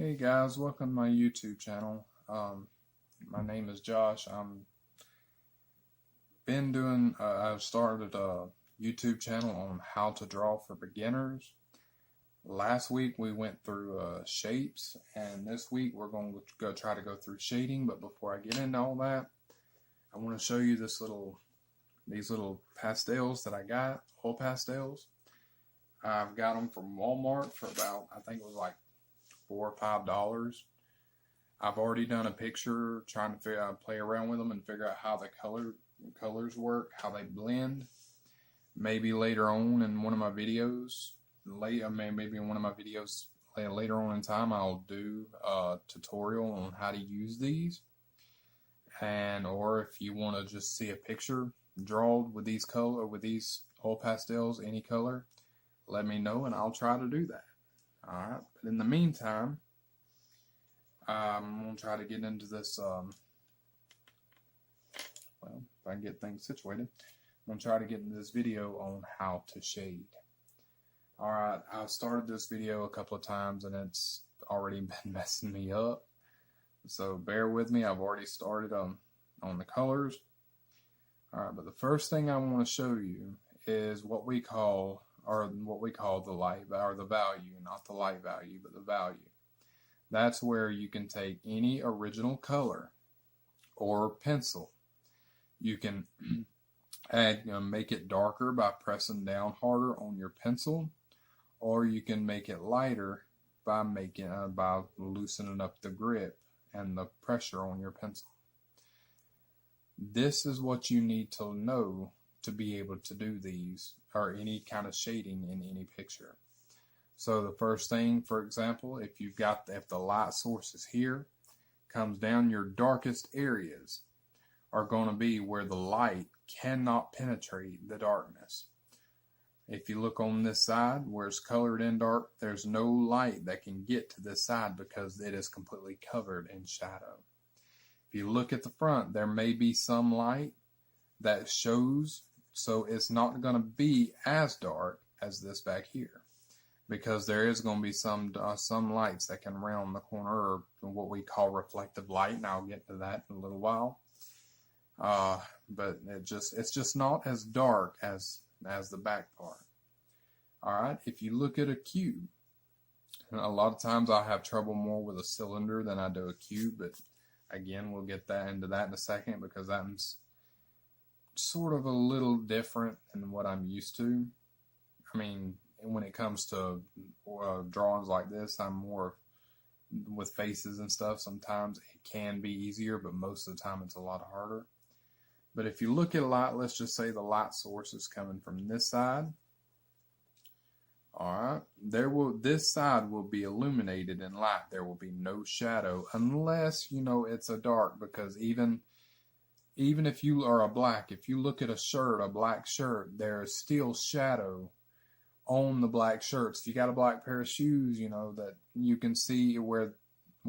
Hey guys, welcome to my YouTube channel. My name is Josh. I've started a YouTube channel on how to draw for beginners. Last week we went through shapes, and this week we're going to try to go through shading. But before I get into all that, I want to show you these little pastels that I got, oil pastels. I've got them from Walmart for about, I think it was like $4 or $5. I've already done a picture trying to play around with them and figure out how the colors work, how they blend. Maybe later on in one of my videos, maybe in one of my videos later on in time, I'll do a tutorial on how to use these. Or if you want to just see a picture drawn with these oil pastels, any color, let me know and I'll try to do that. Alright, but in the meantime, I'm going to try to get into this, well, if I can get things situated, I'm going to try to get into this video on how to shade. Alright, I've started this video a couple of times and it's already been messing me up, so bear with me. I've already started on the colors. Alright, but the first thing I want to show you is what we call the light, or the value, not the light value, but the value. That's where you can take any original color or pencil. You can make it darker by pressing down harder on your pencil, or you can make it lighter by loosening up the grip and the pressure on your pencil. This is what you need to know to be able to do these, or any kind of shading in any picture. So the first thing, for example, if the light source is here, comes down, your darkest areas are going to be where the light cannot penetrate the darkness. If you look on this side where it's colored in dark, there's no light that can get to this side because it is completely covered in shadow. If you look at the front, there may be some light that shows, so it's not going to be as dark as this back here, because there is going to be some lights that can round the corner, or what we call reflective light, and I'll get to that in a little while. But it's just not as dark as the back part. Alright, if you look at a cube, a lot of times I have trouble more with a cylinder than I do a cube, but again, we'll get into that in a second, because that's sort of a little different than what I'm used to. I mean, when it comes to drawings like this, I'm more with faces and stuff. Sometimes it can be easier, but most of the time it's a lot harder. But if you look at a light, let's just say the light source is coming from this side. Alright, this side will be illuminated in light. There will be no shadow unless, it's a dark, because even if you are a black, if you look at a black shirt, there is still shadow on the black shirts. If you got a black pair of shoes, that you can see where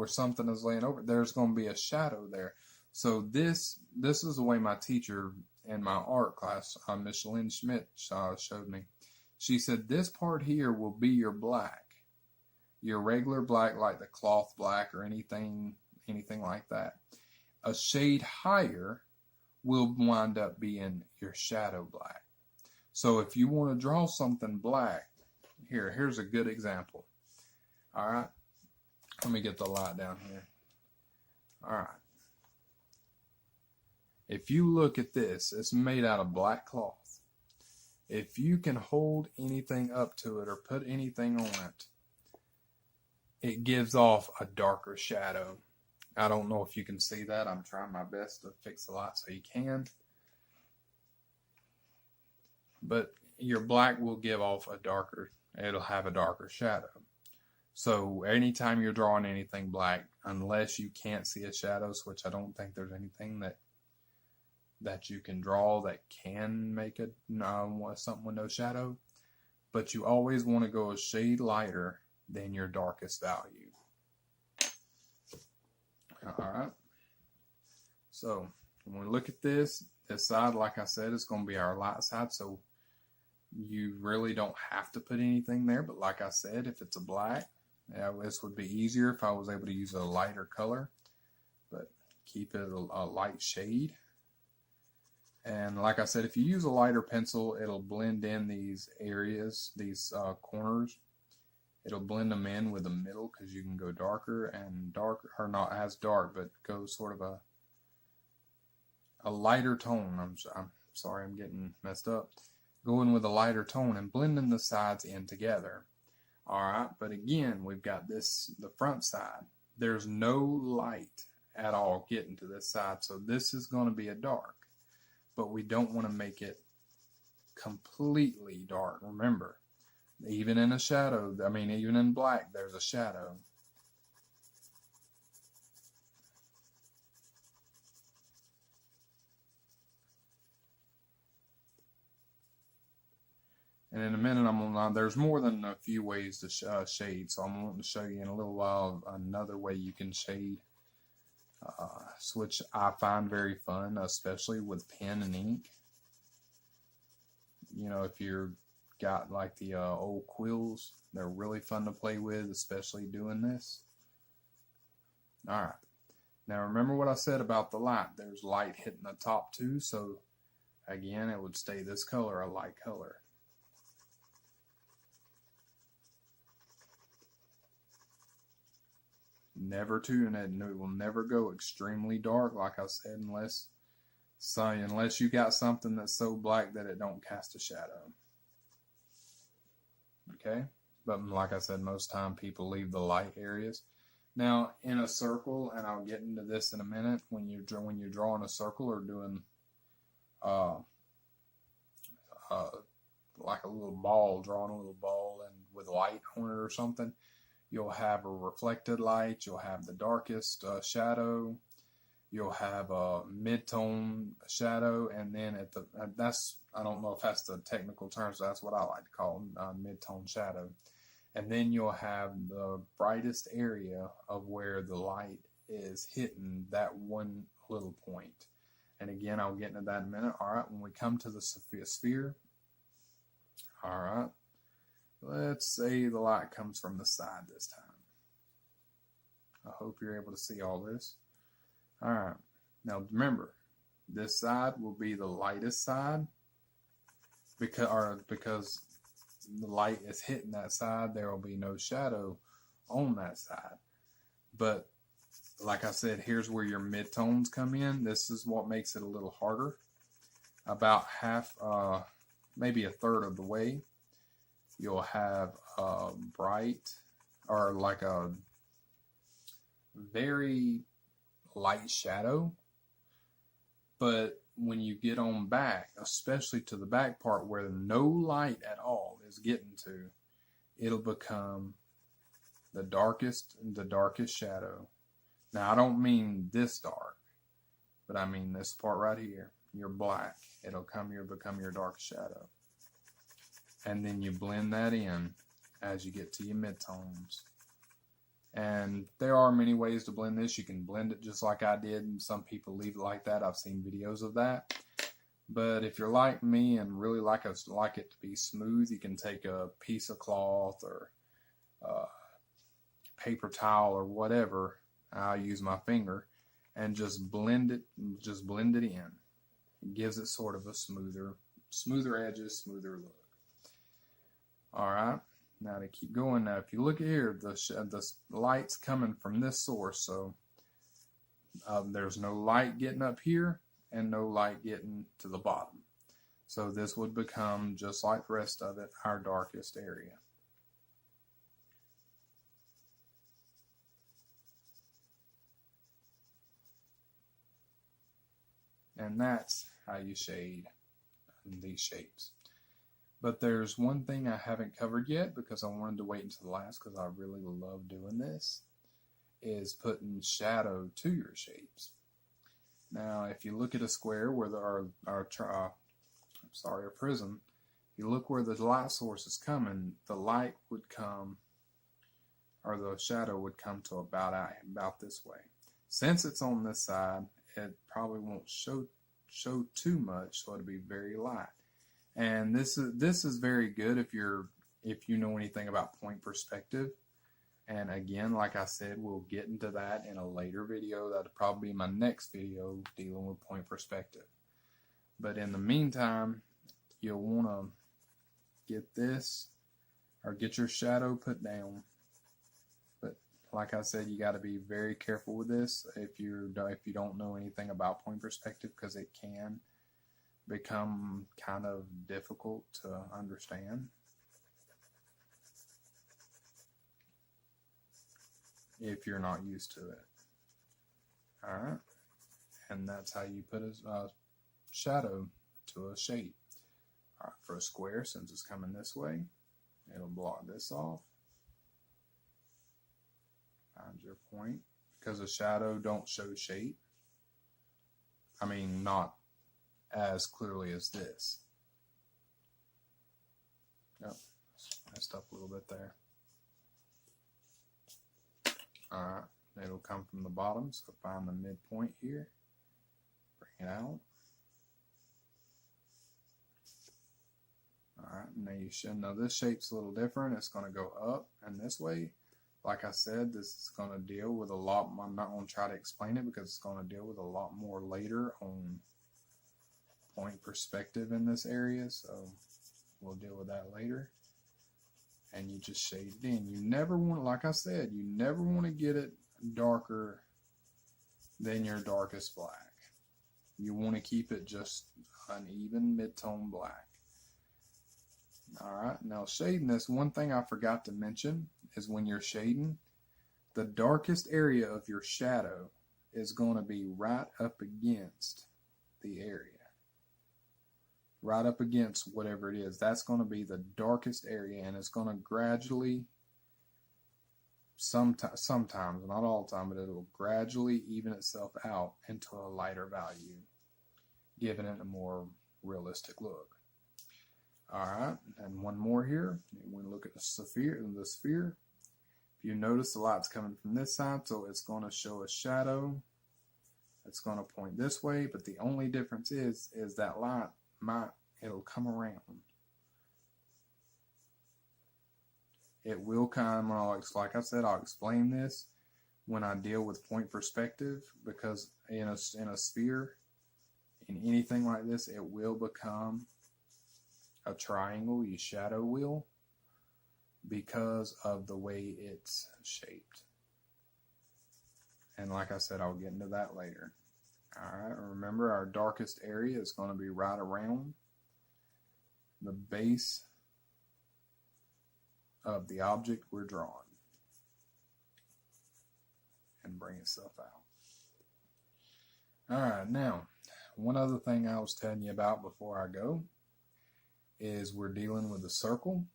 something is laying over, there's going to be a shadow there. So this is the way my teacher in my art class, Miss Lynn Schmidt, showed me. She said this part here will be your black, your regular black, like the cloth black or anything like that. A shade higher will wind up being your shadow black. So if you want to draw something black, here's a good example. Alright, let me get the light down here. Alright, if you look at this, it's made out of black cloth. If you can hold anything up to it or put anything on it, it gives off a darker shadow. I don't know if you can see that. I'm trying my best to fix the light so you can. But your black will give off it'll have a darker shadow. So anytime you're drawing anything black, unless you can't see a shadow, which I don't think there's anything that you can draw that can make something with no shadow, but you always want to go a shade lighter than your darkest value. Alright, so when we look at this side, like I said, is going to be our light side, so you really don't have to put anything there. But like I said, if it's a black, Yeah, this would be easier if I was able to use a lighter color, but keep it a light shade. And like I said, if you use a lighter pencil, it'll blend in these areas, these corners. It'll blend them in with the middle because you can go darker and darker, or not as dark, but go sort of a lighter tone. I'm sorry, I'm getting messed up. Going with a lighter tone and blending the sides in together. Alright, but again, we've got this, the front side. There's no light at all getting to this side, so this is going to be a dark. But we don't want to make it completely dark. Remember, even in a shadow, I mean, even in black, there's a shadow. And in a minute, there's more than a few ways to shade, so I'm wanting to show you in a little while another way you can shade, which I find very fun, especially with pen and ink. You know, if you're got like the old quills, they're really fun to play with, especially doing this. Alright, now remember what I said about the light. There's light hitting the top too, so again, it would stay this color, a light color. Never to, and it will never go extremely dark, like I said, unless you got something that's so black that it don't cast a shadow. Okay, but like I said, most time people leave the light areas. Now in a circle, and I'll get into this in a minute, when you're drawing a circle or doing like a little ball, drawing a little ball and with light on it or something, you'll have a reflected light, you'll have the darkest shadow, you'll have a mid-tone shadow, and then at the I don't know if that's the technical term, so that's what I like to call mid-tone shadow. And then you'll have the brightest area of where the light is hitting that one little point. And again, I'll get into that in a minute. All right, when we come to the sphere, all right, let's say the light comes from the side this time. I hope you're able to see all this. All right, now remember, this side will be the lightest side because the light is hitting that side. There will be no shadow on that side. But like I said, here's where your midtones come in. This is what makes it a little harder. About half, maybe a third of the way, you'll have a bright, or like a very light shadow. But when you get on back, especially to the back part where no light at all is getting to, it'll become the darkest shadow. Now I don't mean this dark, but I mean this part right here. You're black. It'll become your dark shadow. And then you blend that in as you get to your midtones. And there are many ways to blend this. You can blend it just like I did, and some people leave it like that. I've seen videos of that. But if you're like me and really like it to be smooth, you can take a piece of cloth or paper towel or whatever. I'll use my finger and just blend it in. It gives it sort of a smoother edges, smoother look. All right. Now to keep going, now if you look here, the light's coming from this source, so there's no light getting up here and no light getting to the bottom. So this would become, just like the rest of it, our darkest area. And that's how you shade these shapes. But there's one thing I haven't covered yet because I wanted to wait until the last because I really love doing this, is putting shadow to your shapes. Now, if you look at a square where a prism, if you look where the light source is coming, the light would come, or the shadow would come to about this way. Since it's on this side, it probably won't show too much, so it'll be very light. And this is very good if you know anything about point perspective. And again, like I said, we'll get into that in a later video. That'll probably be my next video dealing with point perspective. But in the meantime, you'll want to get this, or get your shadow put down. But like I said, you got to be very careful with this if you don't know anything about point perspective, because it can become kind of difficult to understand if you're not used to it. Alright, and that's how you put a shadow to a shape. Alright, for a square, since it's coming this way, it'll block this off. Find your point, because a shadow don't show shape. I mean, not as clearly as this. Yep, messed up a little bit there. Alright, it'll come from the bottom, so find the midpoint here, bring it out. Alright, now this shape's a little different. It's going to go up and this way. Like I said, this is going to deal with a lot. I'm not going to try to explain it because it's going to deal with a lot more later on point perspective in this area, so we'll deal with that later. And you just shade it in. You never want, like I said, you never want to get it darker than your darkest black. You want to keep it just an even mid-tone black. Alright, now shading this, one thing I forgot to mention is when you're shading, the darkest area of your shadow is going to be right up against the area. Right up against whatever it is. That's going to be the darkest area, and it's going to gradually, sometimes, not all the time, but it'll gradually even itself out into a lighter value, giving it a more realistic look. Alright, and one more here. When we look at the sphere, if you notice the light's coming from this side, so it's going to show a shadow. It's going to point this way, but the only difference is that light it'll come around. It will come, like I said, I'll explain this when I deal with point perspective, because in a sphere, in anything like this, it will become a triangle, your shadow will, because of the way it's shaped. And like I said, I'll get into that later. Alright, remember our darkest area is going to be right around the base of the object we're drawing, and bring itself out. Alright, now, one other thing I was telling you about before I go is we're dealing with a circle.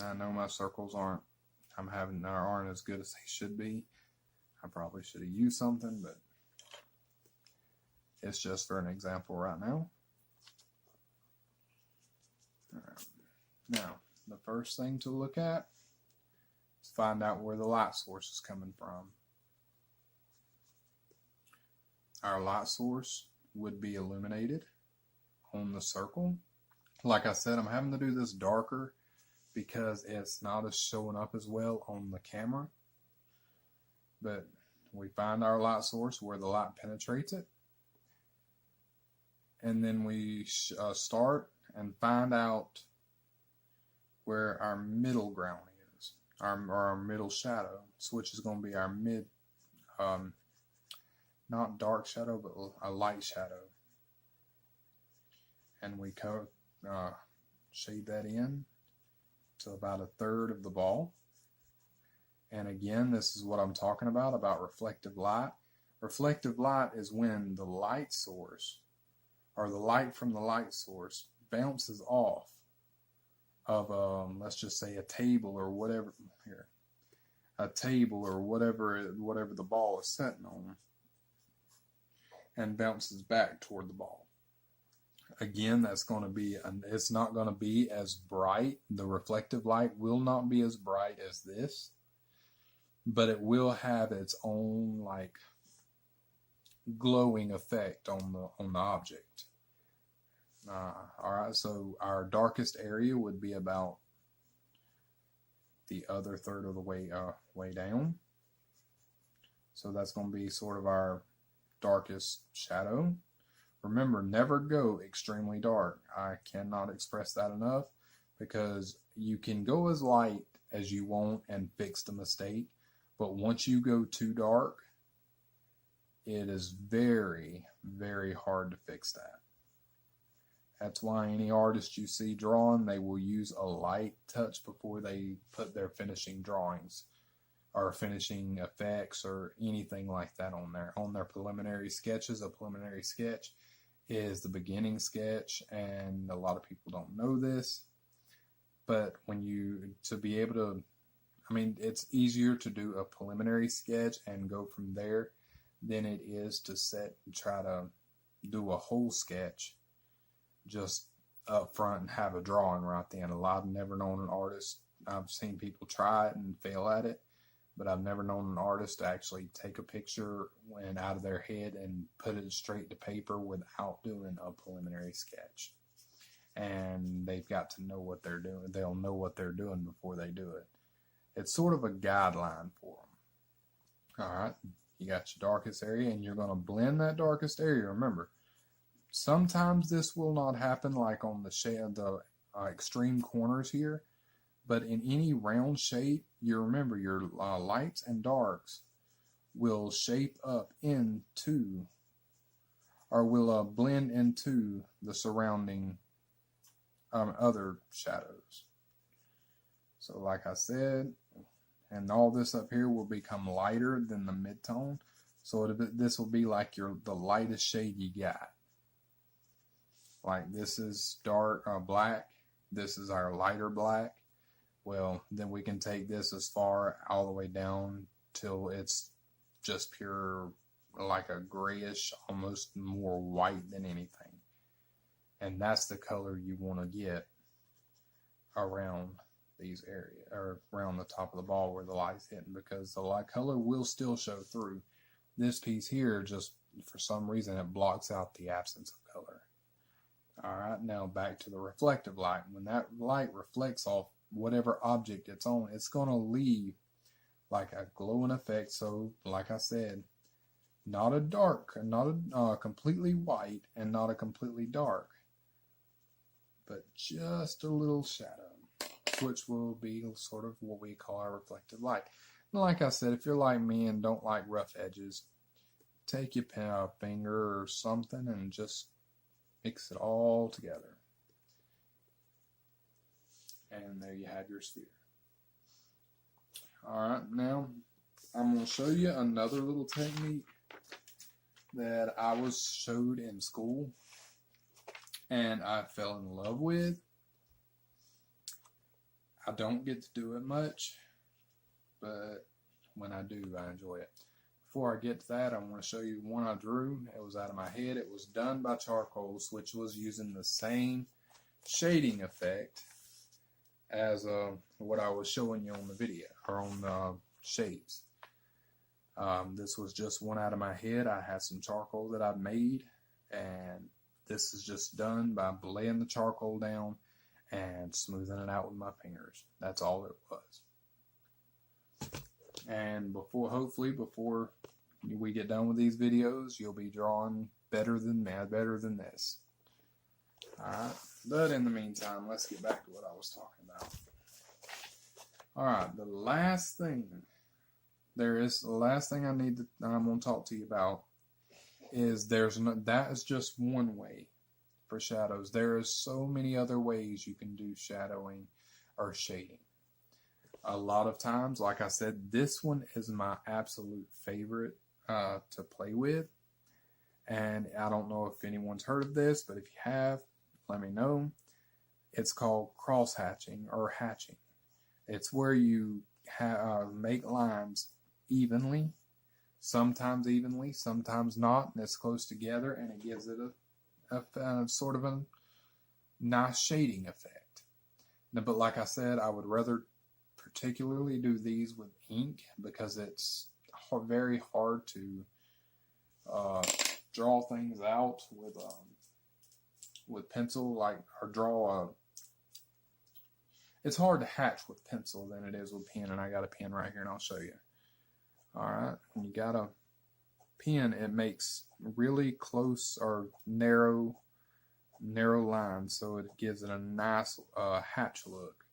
I know my circles aren't as good as they should be. I probably should have used something, but it's just for an example right now. Alright. Now, the first thing to look at is find out where the light source is coming from. Our light source would be illuminated on the circle. Like I said, I'm having to do this darker because it's not as showing up as well on the camera. But we find our light source where the light penetrates it, and then we start and find out where our middle ground is, our middle shadow, which is going to be our mid, not dark shadow, but a light shadow. And we shade that in to about 1/3 of the ball. And again, this is what I'm talking about reflective light. Reflective light is when the light source, or the light from the light source, bounces off of, let's just say a table or whatever, here, a table or whatever the ball is sitting on, and bounces back toward the ball. Again, that's going to be, it's not going to be as bright. The reflective light will not be as bright as this, but it will have its own like glowing effect on the object. All right, so our darkest area would be about the other third of the way down. So that's going to be sort of our darkest shadow. Remember, never go extremely dark. I cannot express that enough, because you can go as light as you want and fix the mistake, but once you go too dark, it is very, very hard to fix that. That's why any artist you see drawing, they will use a light touch before they put their finishing drawings or finishing effects or anything like that on there. On their preliminary sketches, a preliminary sketch is the beginning sketch, and a lot of people don't know this, but to be able to, I mean, it's easier to do a preliminary sketch and go from there than it is to set and try to do a whole sketch just up front and have a drawing right then. I've never known an artist, I've seen people try it and fail at it, but I've never known an artist to actually take a picture and out of their head and put it straight to paper without doing a preliminary sketch. And they've got to know what they're doing. They'll know what they're doing before they do it. It's sort of a guideline for them. All right, you got your darkest area, and you're going to blend that darkest area. Remember, sometimes this will not happen like on the extreme corners here, but in any round shape, you remember your lights and darks will shape up into, or will blend into the surrounding other shadows. So like I said, and all this up here will become lighter than the midtone. So this will be like the lightest shade you got. Like this is dark black. This is our lighter black. Well, then we can take this as far all the way down till it's just pure, like a grayish, almost more white than anything. And that's the color you want to get around these areas, or around the top of the ball where the light's hitting, because the light color will still show through. This piece here, just for some reason, it blocks out the absence of color. All right, now back to the reflective light. When that light reflects off whatever object it's on, it's going to leave like a glowing effect. So, like I said, not a completely white and not a completely dark, but just a little shadow, which will be sort of what we call our reflective light. And like I said, if you're like me and don't like rough edges, take your finger or something and just mix it all together. And there you have your sphere. Alright, now I'm going to show you another little technique that I was showed in school and I fell in love with. I don't get to do it much, but when I do, I enjoy it. Before I get to that, I want to show you one I drew. It was out of my head. It was done by charcoals, which was using the same shading effect as what I was showing you on the video, or on the shades. This was just one out of my head. I had some charcoal that I made, and this is just done by laying the charcoal down and smoothing it out with my fingers. That's all it was. And hopefully before we get done with these videos, you'll be drawing better than this. Alright, but in the meantime, let's get back to what I was talking about. Alright, the last thing I'm going to talk to you about is that is just one way for shadows. There is so many other ways you can do shadowing or shading. A lot of times, like I said, this one is my absolute favorite to play with. And I don't know if anyone's heard of this, but if you have, let me know. It's called cross hatching or hatching. It's where you make lines evenly, sometimes not, and it's close together, and it gives it a sort of a nice shading effect. Now, but like I said, I would rather particularly do these with ink because it's very hard to draw things out with with pencil, like, or draw a, it's hard to hatch with pencil than it is with pen, and I got a pen right here and I'll show you. Alright, when you got a pen, it makes really close or narrow lines, so it gives it a nice hatch look.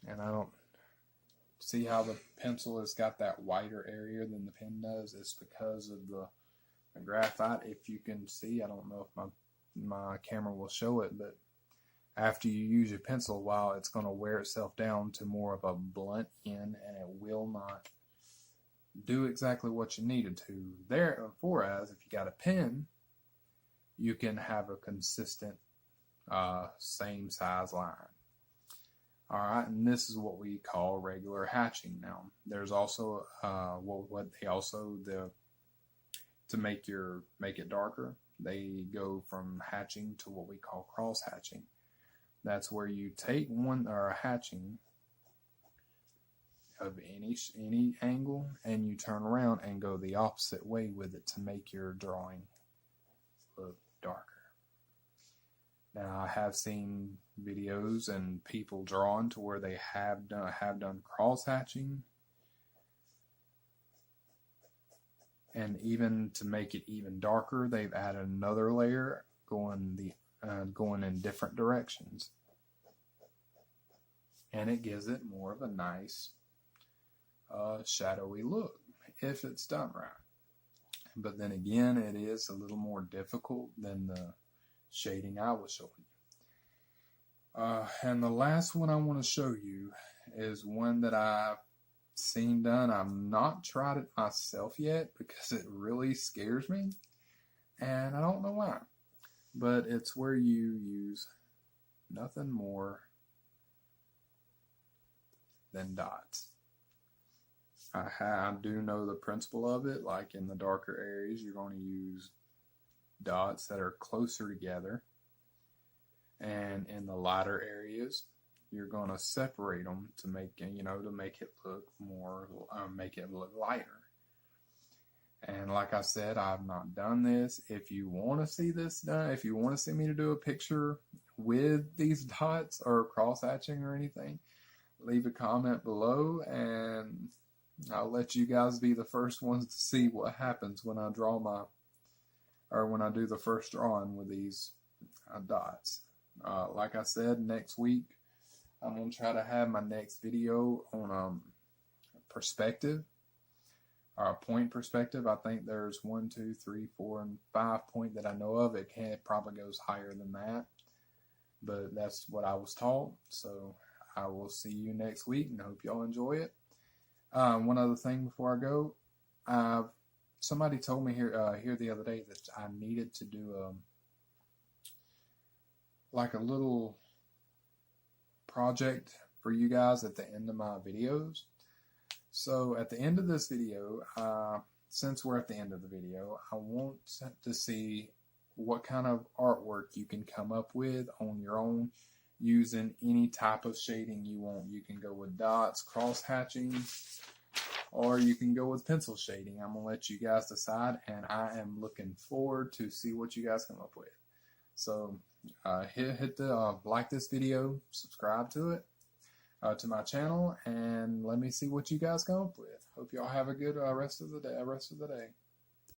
And I don't see how the pencil has got that wider area than the pen does. It's because of the graphite. If you can see, I don't know if my camera will show it, but after you use your pencil a while, it's going to wear itself down to more of a blunt end, and it will not do exactly what you needed to. Whereas if you got a pen, you can have a consistent same size line. Alright, and this is what we call regular hatching. Now, there's also to make it darker, they go from hatching to what we call cross hatching. That's where you take a hatching of any angle, and you turn around and go the opposite way with it to make your drawing look darker. Now, I have seen videos and people drawn to where they have done cross hatching, and even to make it even darker, they've added another layer going in different directions, and it gives it more of a nice shadowy look if it's done right. But then again, it is a little more difficult than the shading I was showing you. And the last one I want to show you is one that I've seen done. I've not tried it myself yet because it really scares me, and I don't know why. But it's where you use nothing more than dots. I do know the principle of it. Like in the darker areas, you're going to use dots that are closer together, and in the lighter areas, you're going to separate them to make it look more, make it look lighter. And like I said, I've not done this. If you want to see this done, if you want to see me to do a picture with these dots or cross hatching or anything, leave a comment below, and I'll let you guys be the first ones to see what happens when I when I do the first drawing with these dots. Like I said, next week I'm going to try to have my next video on perspective, or point perspective. I think there's 1, 2, 3, 4, and 5 point that I know of. It probably goes higher than that, but that's what I was taught. So I will see you next week, and I hope y'all enjoy it. One other thing before I go, somebody told me here the other day that I needed to do like a little project for you guys at the end of my videos. So at the end of this video, since we're at the end of the video, I want to see what kind of artwork you can come up with on your own using any type of shading you want. You can go with dots, cross hatching, or you can go with pencil shading. I'm going to let you guys decide, and I am looking forward to see what you guys come up with. So hit the like this video, subscribe to it, to my channel, and let me see what you guys come up with. Hope y'all have a good rest of the day.